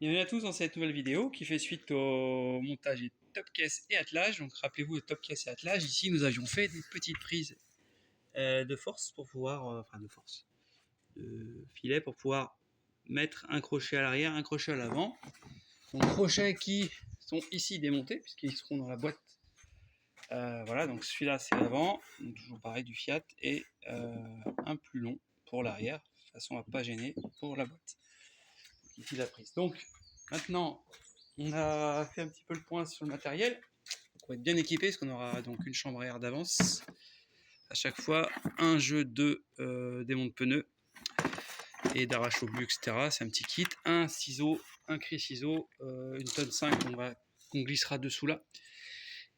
Bienvenue à tous dans cette nouvelle vidéo qui fait suite au montage des top caisse et attelage. Donc rappelez-vous le top caisse et attelage. Ici nous avions fait des petites prises de force pour pouvoir, de filet pour pouvoir mettre un crochet à l'arrière, un crochet à l'avant. Donc crochets qui sont ici démontés puisqu'ils seront dans la boîte. Voilà, donc celui-là c'est l'avant, toujours pareil du Fiat, et un plus long pour l'arrière, de façon à pas gêner pour la boîte. Donc, ici la prise. Donc maintenant on a fait un petit peu le point sur le matériel. Donc, on va être bien équipé parce qu'on aura donc une chambre à air d'avance. À chaque fois, un jeu de démonte pneus et d'arrache obus, etc. C'est un petit kit. Un ciseau, un cri-ciseau, une tonne 5 qu'on glissera dessous là.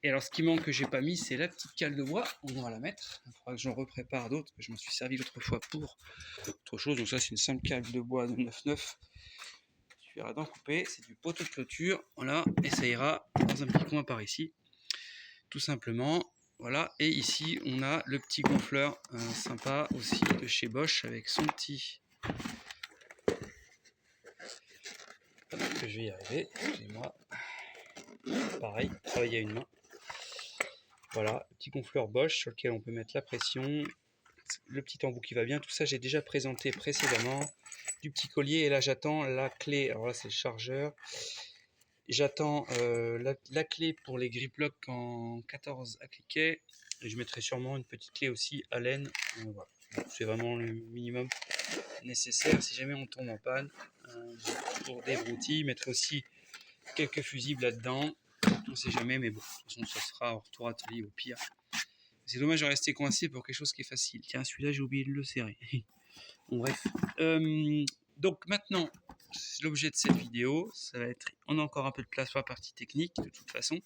Et alors, ce qui manque que j'ai pas mis, c'est la petite cale de bois. On va la mettre. Il faudra que j'en reprépare d'autres. Je m'en suis servi l'autre fois pour autre chose. Donc, ça, c'est une simple cale de bois de 9,9. Il suffira d'en couper. C'est du poteau de clôture. Voilà. Et ça ira dans un petit coin par ici. Tout simplement. Voilà. Et ici, on a le petit gonfleur sympa aussi de chez Bosch avec son petit. Que je vais y arriver. Excusez-moi. Pareil, travailler à une main. Voilà, le petit gonfleur Bosch sur lequel on peut mettre la pression. Le petit embout qui va bien, tout ça j'ai déjà présenté précédemment, du petit collier, et là j'attends la clé, alors là c'est le chargeur, j'attends la clé pour les grip locks en 14 à cliquet, et je mettrai sûrement une petite clé aussi Allen, voilà. C'est vraiment le minimum nécessaire si jamais on tombe en panne, pour des broutilles, mettre aussi quelques fusibles là-dedans, on sait jamais, mais bon, de toute façon ça sera en retour atelier au pire. C'est dommage de rester coincé pour quelque chose qui est facile. Tiens, celui-là, j'ai oublié de le serrer. Bon, bref. Donc maintenant, l'objet de cette vidéo, ça va être... On a encore un peu de place pour la partie technique, de toute façon,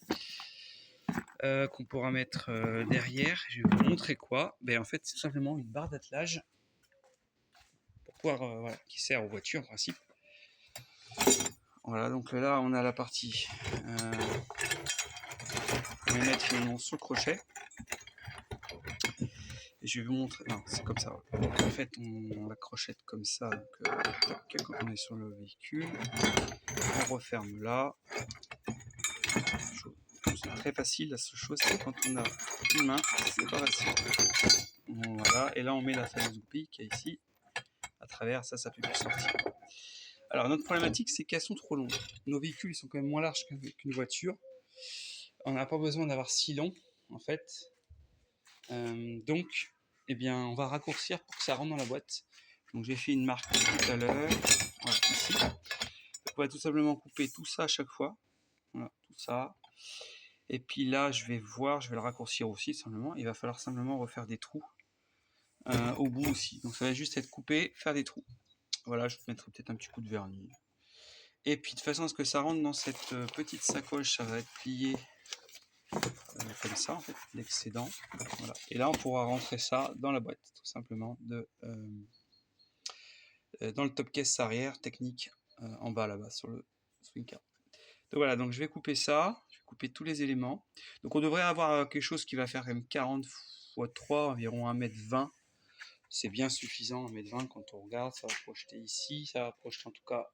qu'on pourra mettre derrière. Je vais vous montrer quoi. Ben, en fait, c'est tout simplement une barre d'attelage pour pouvoir, voilà, qui sert aux voitures, en principe. Voilà, donc là, on a la partie... on va mettre finalement sur le crochet. Et je vais vous montrer, non c'est comme ça, en fait on la crochette comme ça, donc, quand on est sur le véhicule, on referme là, c'est très facile, la seule chose c'est quand on a une main, c'est pas facile, voilà, et là on met la fameuse goupille qui est ici, à travers, ça peut plus sortir. Alors notre problématique c'est qu'elles sont trop longues, nos véhicules ils sont quand même moins larges qu'une voiture, on n'a pas besoin d'avoir si long en fait, donc eh bien, on va raccourcir pour que ça rentre dans la boîte. Donc j'ai fait une marque tout à l'heure, voilà, ici. Donc, on va tout simplement couper tout ça à chaque fois, voilà, tout ça. Et puis là, je vais le raccourcir aussi simplement. Il va falloir simplement refaire des trous au bout aussi. Donc ça va juste être coupé, faire des trous. Voilà, je mettrai peut-être un petit coup de vernis. Et puis de façon à ce que ça rentre dans cette petite sacoche, ça va être plié comme ça en fait, l'excédent. Voilà. Et là, on pourra rentrer ça dans la boîte, tout simplement, dans le top caisse arrière technique en bas là-bas sur le swing car. Donc voilà, donc je vais couper ça, je vais couper tous les éléments. Donc on devrait avoir quelque chose qui va faire même 40 x 3, environ 1,20 m. C'est bien suffisant, 1,20 m quand on regarde, ça va projeter ici, ça va projeter en tout cas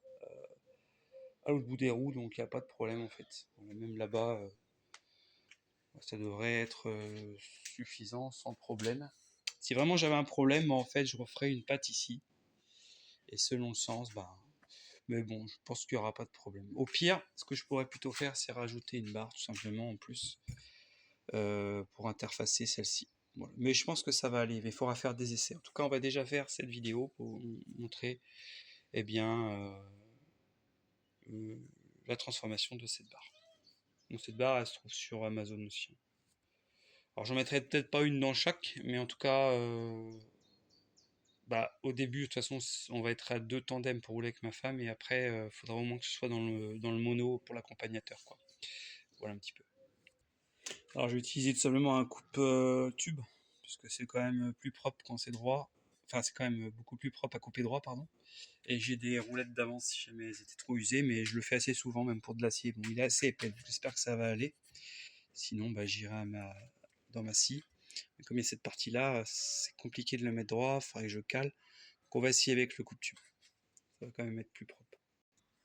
à l'autre bout des roues, donc il n'y a pas de problème en fait. Même là-bas, ça devrait être suffisant, sans problème. Si vraiment j'avais un problème, en fait, je referais une patte ici. Et selon le sens, mais bon, je pense qu'il n'y aura pas de problème. Au pire, ce que je pourrais plutôt faire, c'est rajouter une barre, tout simplement, en plus, pour interfacer celle-ci. Voilà. Mais je pense que ça va aller, mais il faudra faire des essais. En tout cas, on va déjà faire cette vidéo pour vous montrer, eh bien, la transformation de cette barre. Donc cette barre, elle se trouve sur Amazon aussi. Alors, j'en mettrai peut-être pas une dans chaque, mais en tout cas... au début, de toute façon, on va être à 2 tandems pour rouler avec ma femme, et après, il faudra au moins que ce soit dans le mono pour l'accompagnateur, quoi. Voilà un petit peu. Alors, je vais utiliser tout simplement un coupe-tube, puisque c'est quand même plus propre quand c'est droit. Enfin, c'est quand même beaucoup plus propre à couper droit, pardon. Et j'ai des roulettes d'avance si jamais elles étaient trop usées, mais je le fais assez souvent, même pour de l'acier. Bon, il est assez épais, j'espère que ça va aller. Sinon, j'irai dans ma scie. Mais comme il y a cette partie-là, c'est compliqué de le mettre droit, il faudrait que je cale. Donc on va essayer avec le coupe-tube. Ça va quand même être plus propre.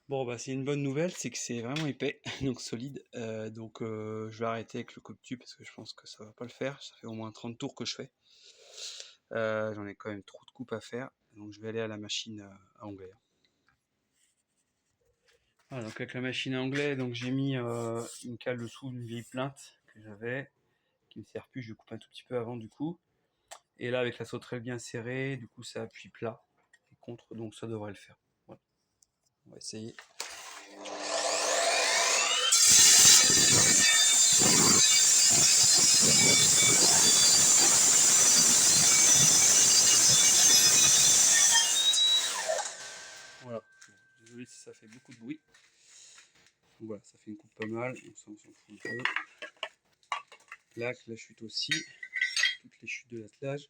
Bon, bah, c'est une bonne nouvelle, c'est que c'est vraiment épais, donc solide. Je vais arrêter avec le coupe-tube parce que je pense que ça va pas le faire. Ça fait au moins 30 tours que je fais. J'en ai quand même trop de coupes à faire, donc je vais aller à la machine à onglet. Voilà, donc avec la machine à onglet, donc j'ai mis une cale dessous d'une vieille plainte que j'avais, qui me sert plus. Je coupe un tout petit peu avant du coup. Et là, avec la sauterelle bien serrée, du coup, ça appuie plat et contre, donc ça devrait le faire. Voilà. On va essayer. Voilà. Bon, désolé si ça fait beaucoup de bruit. Donc voilà, ça fait une coupe pas mal, donc ça on s'en fout un peu. Plaque, la chute aussi, toutes les chutes de l'attelage.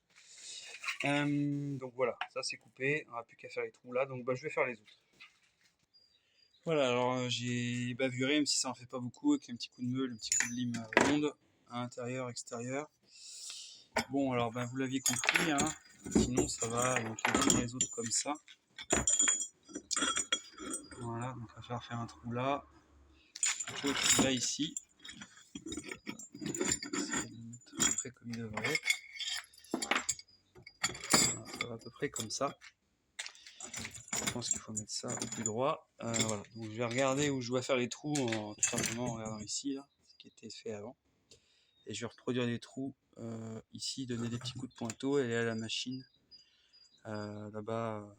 Donc voilà, ça c'est coupé, on n'a plus qu'à faire les trous là, donc je vais faire les autres. Voilà, alors j'ai bavuré, même si ça en fait pas beaucoup, avec un petit coup de meule, un petit coup de lime ronde, à l'intérieur, extérieur. Bon, alors vous l'aviez compris, hein, sinon ça va, donc les autres comme ça. Voilà, donc on va faire un trou là, l'autre là ici. Essayer de le mettre à peu près comme il devrait être. Voilà, ça va à peu près comme ça. Je pense qu'il faut mettre ça un peu plus droit. Voilà, donc je vais regarder où je dois faire les trous, tout simplement en regardant ici, là, ce qui était fait avant. Et je vais reproduire des trous ici, donner des petits coups de pointeau et aller à la machine là-bas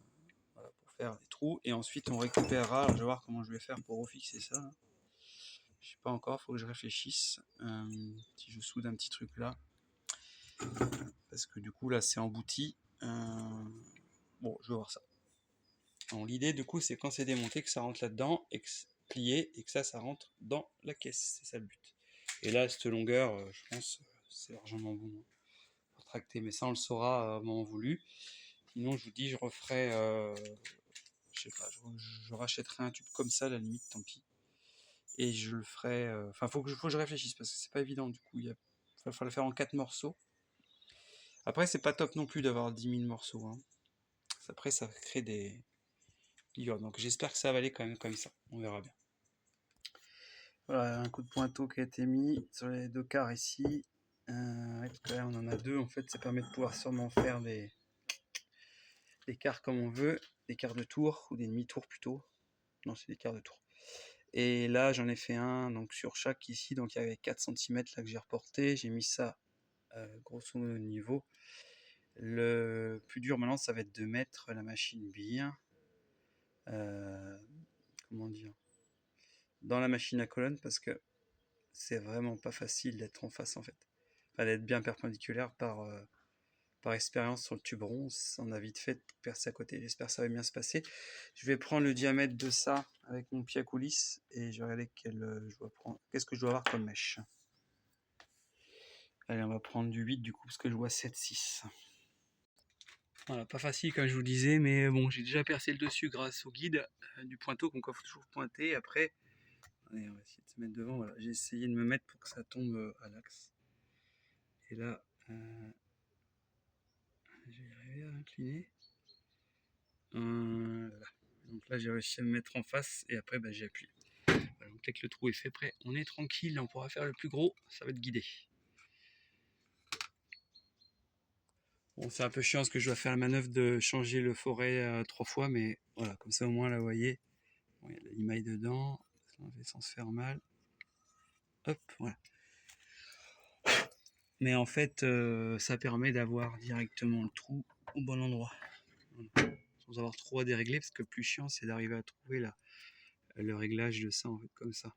voilà, pour faire les trous. Et ensuite on récupérera, alors, je vais voir comment je vais faire pour refixer ça. Là. Je sais pas encore, il faut que je réfléchisse. Si je soude un petit truc là. Parce que du coup là c'est embouti. Bon, je vais voir ça. L'idée du coup c'est quand c'est démonté que ça rentre là-dedans et que plié et que ça rentre dans la caisse, c'est ça le but. Et là cette longueur, je pense c'est largement bon pour tracter, mais ça on le saura à un moment voulu. Sinon je vous dis je referai, je sais pas, je rachèterai un tube comme ça à la limite, tant pis. Et je le ferai, enfin faut que je réfléchisse parce que c'est pas évident du coup, il va falloir le faire en 4 morceaux. Après c'est pas top non plus d'avoir 10 000 morceaux, hein. Après ça crée des... Donc j'espère que ça va aller quand même comme ça, on verra bien. Voilà, un coup de pointeau qui a été mis sur les deux quarts ici. Parce que là on en a deux, en fait ça permet de pouvoir sûrement faire des quarts comme on veut, des quarts de tour, ou des demi-tours plutôt. Non, c'est des quarts de tour. Et là j'en ai fait un donc sur chaque ici, donc il y avait 4 cm là que j'ai reporté, j'ai mis ça grosso modo au niveau. Le plus dur maintenant ça va être de mettre la machine bien, comment dire, dans la machine à colonne parce que c'est vraiment pas facile d'être en face en fait. Enfin, d'être bien perpendiculaire par expérience sur le tube rond, on a vite fait de percer à côté. J'espère que ça va bien se passer. Je vais prendre le diamètre de ça avec mon pied à coulisse et je vais regarder qu'est-ce que je dois avoir comme mèche. Allez, on va prendre du 8 du coup parce que je vois 7,6. Voilà, pas facile comme je vous disais, mais bon, j'ai déjà percé le dessus grâce au guide du pointeau, donc il faut toujours pointer. Après, allez, on va essayer de se mettre devant. Voilà, j'ai essayé de me mettre pour que ça tombe à l'axe. Et là, je vais arriver à incliner. Voilà. Donc là, j'ai réussi à me mettre en face et après, j'ai appuyé. Voilà, donc dès que le trou est fait prêt, on est tranquille, on pourra faire le plus gros, ça va être guidé. Bon, c'est un peu chiant parce que je dois faire la manœuvre de changer le forêt 3 fois, mais voilà, comme ça au moins, là, vous voyez, bon, il y a l'émail dedans, ça fait sans se faire mal. Hop, voilà. Mais en fait, ça permet d'avoir directement le trou au bon endroit. Voilà. Sans avoir trop à dérégler, parce que le plus chiant, c'est d'arriver à trouver le réglage de ça, en fait, comme ça.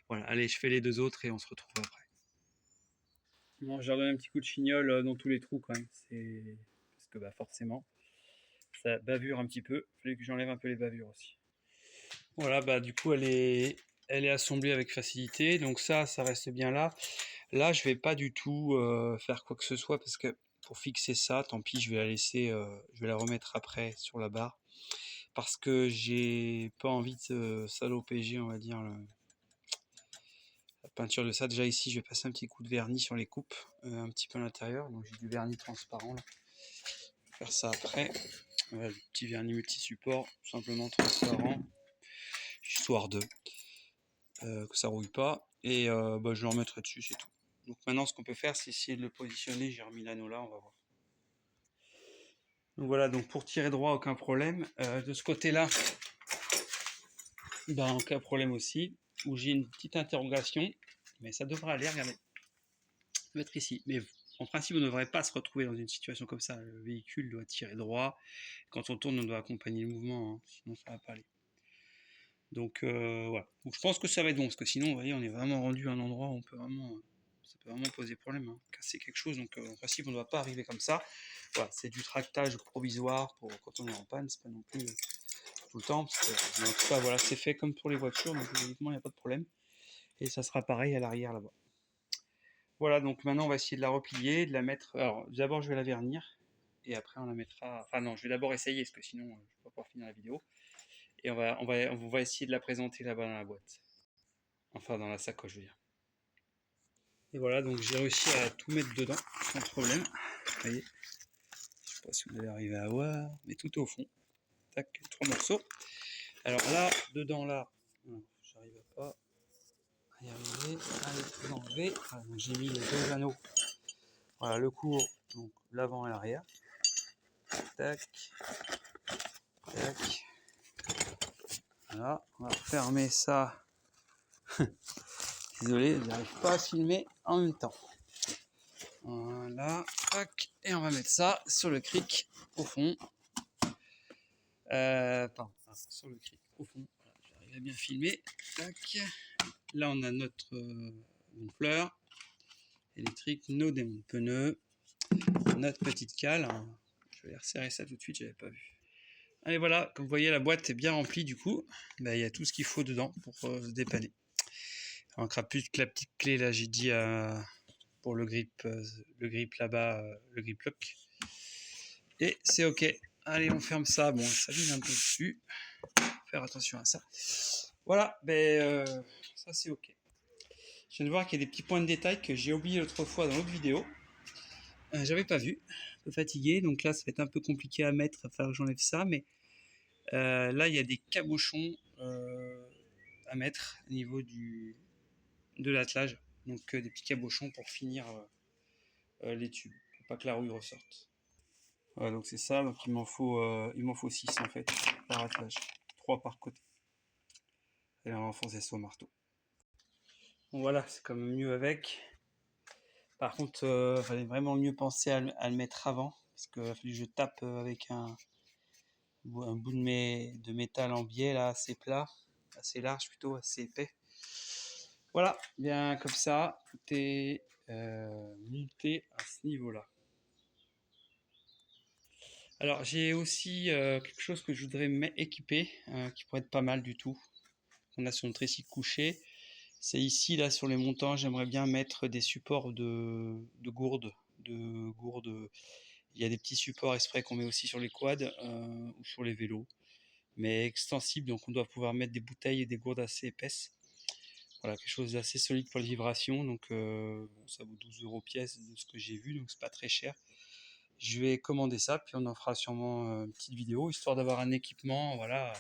Voilà, allez, je fais les deux autres et on se retrouve après. Bon, je leur donne un petit coup de chignol dans tous les trous quand même. Parce que forcément, ça bavure un petit peu. Il fallait que j'enlève un peu les bavures aussi. Voilà, du coup, elle est assemblée avec facilité. Donc ça reste bien là. Là, je vais pas du tout faire quoi que ce soit parce que pour fixer ça, tant pis, je vais la laisser, je vais la remettre après sur la barre parce que j'ai pas envie de saloper, on va dire, la peinture de ça. Déjà ici, je vais passer un petit coup de vernis sur les coupes, un petit peu à l'intérieur. Donc j'ai du vernis transparent là. Je vais faire ça après. Voilà, le petit vernis multi-support, tout simplement transparent. histoire de que ça rouille pas. Et je le remettrai dessus, c'est tout. Donc maintenant, ce qu'on peut faire, c'est essayer de le positionner. J'ai remis l'anneau là, on va voir. Donc voilà, donc pour tirer droit, aucun problème. De ce côté-là, aucun problème aussi. Où j'ai une petite interrogation, mais ça devrait aller, regardez. Mettre ici. Mais en principe, on ne devrait pas se retrouver dans une situation comme ça. Le véhicule doit tirer droit. Quand on tourne, on doit accompagner le mouvement, hein, sinon ça ne va pas aller. Donc voilà. Donc, je pense que ça va être bon, parce que sinon, vous voyez, on est vraiment rendu à un endroit où ça peut vraiment poser problème, hein, casser quelque chose. Donc en principe, on ne doit pas arriver comme ça. Voilà, c'est du tractage provisoire pour quand on est en panne, c'est pas non plus tout le temps. Mais en tout cas, voilà, c'est fait comme pour les voitures, donc logiquement, il n'y a pas de problème. Et ça sera pareil à l'arrière là-bas. Voilà, donc maintenant on va essayer de la replier, de la mettre. Alors d'abord je vais la vernir et après on la mettra. Enfin non, je vais d'abord essayer parce que sinon je ne vais pas pouvoir finir la vidéo. Et on va essayer de la présenter là-bas dans la boîte. Enfin dans la sacoche, je veux dire. Et voilà, donc j'ai réussi à tout mettre dedans sans problème. Vous voyez, je sais pas si vous allez arriver à voir, mais tout est au fond. Tac, 3 morceaux. Alors là, dedans là, j'arrive pas à y arriver. Allez, tout enlever. Voilà, donc j'ai mis les deux anneaux. Voilà, le court, donc l'avant et l'arrière. Tac, tac. Voilà, on va fermer ça. Désolé, je n'arrive pas à filmer en même temps. Voilà, tac, et on va mettre ça sur le cric au fond. Sur le cric au fond. Voilà, j'arrive à bien filmer. Tac. Là, on a notre gonfleur électrique, nos démonte pneus, notre petite cale. Je vais resserrer ça tout de suite, j'avais pas vu. Allez, voilà, comme vous voyez, la boîte est bien remplie du coup. Il y a tout ce qu'il faut dedans pour se dépanner. Il manquera plus que la petite clé là, j'ai dit pour le grip là-bas, le grip lock. Et c'est ok. Allez, on ferme ça. Bon, ça vient un peu dessus. Faire attention à ça. Voilà, ça c'est ok. Je viens de voir qu'il y a des petits points de détail que j'ai oublié l'autre fois dans l'autre vidéo. J'avais pas vu. Un peu fatigué, donc là ça va être un peu compliqué à mettre. Il va falloir que j'enlève ça, mais là il y a des cabochons à mettre au niveau de l'attelage. Donc des petits cabochons pour finir les tubes, pour pas que la rouille ressorte. Voilà, donc c'est ça, donc il m'en faut 6 en fait par attelage, 3 par côté. Et là on va enfoncer ça au marteau. Bon voilà, c'est quand même mieux avec. Par contre, il fallait vraiment mieux penser à le mettre avant, parce que je tape avec un bout de métal en biais là, assez plat, assez large plutôt, assez épais. Voilà, bien comme ça, tout est monté à ce niveau-là. Alors j'ai aussi quelque chose que je voudrais équiper, qui pourrait être pas mal du tout. On a sur notre tricycle couché. C'est ici, là, sur les montants, j'aimerais bien mettre des supports de gourdes. Il y a des petits supports exprès qu'on met aussi sur les quads ou sur les vélos, mais extensibles, donc on doit pouvoir mettre des bouteilles et des gourdes assez épaisses. Voilà, quelque chose d'assez solide pour les vibrations, donc ça vaut 12 € pièce de ce que j'ai vu, donc c'est pas très cher. Je vais commander ça, puis on en fera sûrement une petite vidéo, histoire d'avoir un équipement, voilà,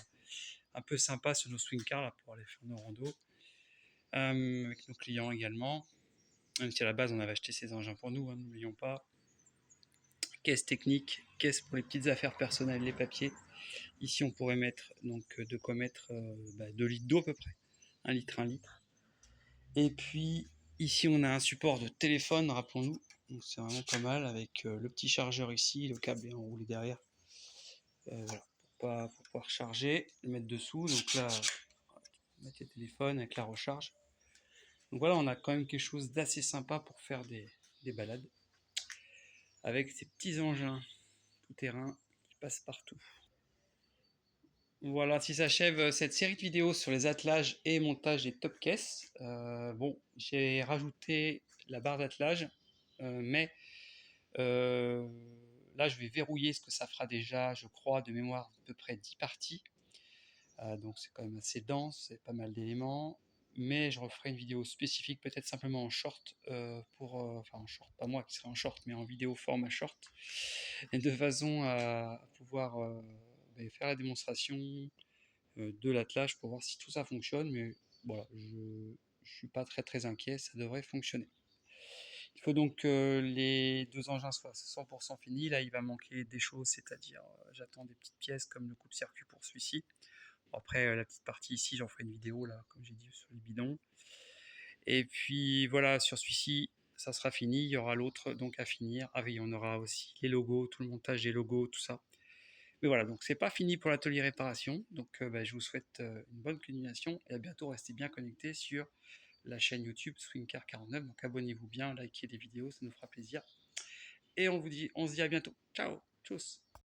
un peu sympa sur nos swing cars là, pour aller faire nos randos. Avec nos clients également. Même si à la base on avait acheté ces engins pour nous, hein, n'oublions pas. Caisse technique, caisse pour les petites affaires personnelles, les papiers. Ici on pourrait mettre donc de quoi mettre 2 litres d'eau à peu près. 1 litre, 1 litre. Et puis ici on a un support de téléphone, rappelons-nous. Donc c'est vraiment pas mal avec le petit chargeur ici, le câble est enroulé derrière. Voilà, pour pouvoir charger, le mettre dessous. Donc là, mettre le téléphone avec la recharge. Donc voilà, on a quand même quelque chose d'assez sympa pour faire des balades avec ces petits engins tout-terrain qui passent partout. Voilà, si s'achève cette série de vidéos sur les attelages et montage des top caisses. Bon, j'ai rajouté la barre d'attelage, mais là je vais verrouiller ce que ça fera déjà, je crois, de mémoire à peu près 10 parties. Donc c'est quand même assez dense, c'est pas mal d'éléments. Mais je referai une vidéo spécifique, peut-être simplement en short, enfin en short, pas moi qui serai en short, mais en vidéo format short, et de façon à pouvoir faire la démonstration, de l'attelage pour voir si tout ça fonctionne. Mais voilà, je suis pas très inquiet, ça devrait fonctionner. Il faut donc que les deux engins soient 100% finis. Là, il va manquer des choses, c'est-à-dire j'attends des petites pièces comme le coupe-circuit pour celui-ci. Après, la petite partie ici, j'en ferai une vidéo là, comme j'ai dit, sur les bidons. Et puis voilà, sur celui-ci, ça sera fini. Il y aura l'autre donc à finir. Ah oui, on aura aussi les logos, tout le montage des logos, tout ça. Mais voilà, donc c'est pas fini pour l'atelier réparation. Donc je vous souhaite une bonne continuation et à bientôt. Restez bien connectés sur la chaîne YouTube Swingcar49. Donc abonnez-vous bien, likez des vidéos, ça nous fera plaisir. Et on se dit à bientôt. Ciao, tchuss.